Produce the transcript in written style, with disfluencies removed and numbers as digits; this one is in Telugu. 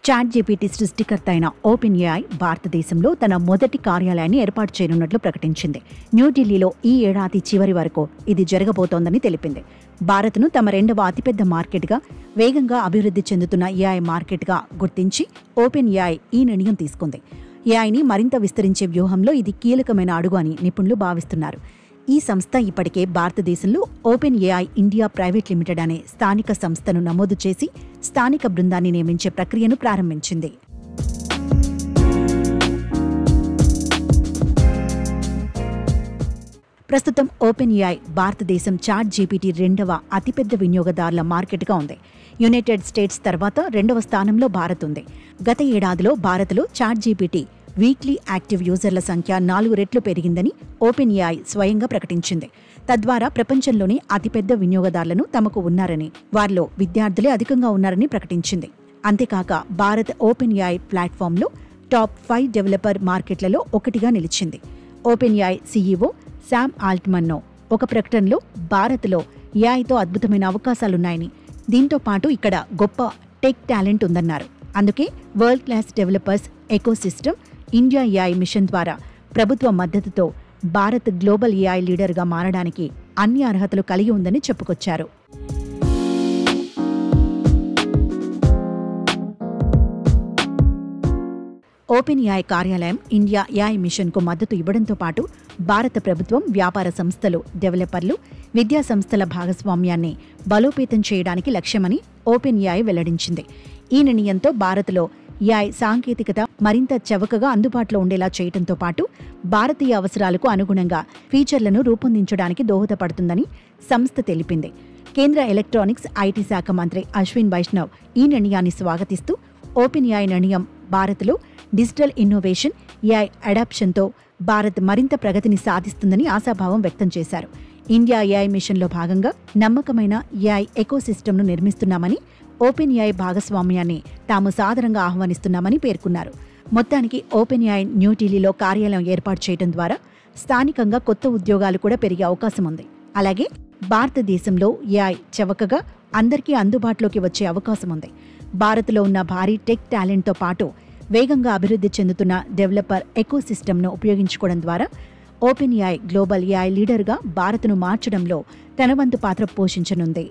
చాట్ జీపీటీ సృష్టికర్త అయిన ఓపెన్ ఏఐ భారతదేశంలో తన మొదటి కార్యాలయాన్ని ఏర్పాటు చేయనున్నట్లు ప్రకటించింది. న్యూఢిల్లీలో ఈ ఏడాది చివరి వరకు ఇది జరగబోతోందని తెలిపింది. భారత్ను తమ రెండవ అతిపెద్ద మార్కెట్గా, వేగంగా అభివృద్ధి చెందుతున్న ఏఐ మార్కెట్గా గుర్తించి ఓపెన్ ఏఐ ఈ నిర్ణయం తీసుకుంది. ఏఐని మరింత విస్తరించే వ్యూహంలో ఇది కీలకమైన అడుగు అని నిపుణులు భావిస్తున్నారు. ఈ సంస్థ ఇప్పటికే భారతదేశంలో open AI India private limited అనే స్థానిక సంస్థను నమోదు చేసి స్థానిక బృందాన్ని నియమించే ప్రక్రియను ప్రారంభించింది. ప్రస్తుతం ఓపెన్ ఏఐ భారతదేశం చాట్ జీపీటీ రెండవ అతిపెద్ద వినియోగదారుల మార్కెట్గా ఉంది. యునైటెడ్ స్టేట్స్ తర్వాత రెండవ స్థానంలో భారత్ ఉంది. గత ఏడాదిలో భారత్లో చాట్ జీపీటీ వీక్లీ యాక్టివ్ యూజర్ల సంఖ్య 4 రెట్లు పెరిగిందని ఓపెన్ ఏఐ స్వయంగా ప్రకటించింది. తద్వారా ప్రపంచంలోని అతిపెద్ద వినియోగదారులను తమకు ఉన్నారని, వారిలో విద్యార్థులే అధికంగా ఉన్నారని ప్రకటించింది. అంతేకాక భారత్ ఓపెన్ ఏఐ ప్లాట్ఫామ్లో టాప్ 5 డెవలపర్ మార్కెట్లలో ఒకటిగా నిలిచింది. ఓపెన్ ఏఐ సీఈఓ శామ్ ఆల్ట్మన్నో ఒక ప్రకటనలో భారత్లో ఏఐతో అద్భుతమైన అవకాశాలున్నాయని, దీంతో పాటు ఇక్కడ గొప్ప టెక్ టాలెంట్ ఉందన్నారు. అందుకే world class developers ecosystem India AI mission ద్వారా ప్రభుత్వ మద్దతుతో భారత్ గ్లోబల్ ఏఐ లీడర్గా మారడానికి అన్ని అర్హతలు కలిగి ఉందని చెప్పుకొచ్చారు. ఓపెన్ ఏఐ కార్యాలయం ఇండియా ఏఐ మిషన్కు మద్దతు ఇవ్వడంతో పాటు భారత ప్రభుత్వం, వ్యాపార సంస్థలు, డెవలపర్లు, విద్యా సంస్థల భాగస్వామ్యాన్ని బలోపేతం చేయడానికి లక్ష్యమని ఓపెన్ ఏఐ వెల్లడించింది. ఈ నిర్ణయంతో భారత్లో ఏఐ సాంకేతికత మరింత చవకగా అందుబాటులో ఉండేలా చేయడంతో పాటు భారతీయ అవసరాలకు అనుగుణంగా ఫీచర్లను రూపొందించడానికి దోహదపడుతుందని సంస్థ తెలిపింది. కేంద్ర ఎలక్ట్రానిక్స్, ఐటీ శాఖ మంత్రి అశ్విన్ వైష్ణవ్ ఈ నిర్ణయాన్ని స్వాగతిస్తూ ఓపెన్ ఏఐ నిర్ణయం భారత్లో డిజిటల్ ఇన్నోవేషన్, ఏఐ అడాప్షన్తో భారత్ మరింత ప్రగతిని సాధిస్తుందని ఆశాభావం వ్యక్తం చేశారు. ఇండియా ఏఐ మిషన్లో భాగంగా నమ్మకమైన ఏఐ ఎకోసిస్టమ్ను నిర్మిస్తున్నామని, ఓపెన్ ఏఐ భాగస్వామ్యాన్ని తాము సాదరంగా ఆహ్వానిస్తున్నామని పేర్కొన్నారు. మొత్తానికి ఓపెన్ ఏఐ న్యూఢిల్లీలో కార్యాలయం ఏర్పాటు చేయడం ద్వారా స్థానికంగా కొత్త ఉద్యోగాలు కూడా పెరిగే అవకాశం ఉంది. అలాగే భారతదేశంలో ఏఐ చవకగా అందరికీ అందుబాటులోకి వచ్చే అవకాశం ఉంది. భారత్లో ఉన్న భారీ టెక్ టాలెంట్తో పాటు వేగంగా అభివృద్ధి చెందుతున్న డెవలపర్ ఎకోసిస్టమ్ను ఉపయోగించుకోవడం ద్వారా ఓపెన్ ఏఐ గ్లోబల్ ఏఐ లీడర్గా భారత్ను మార్చడంలో తన వంతు పాత్ర పోషించనుంది.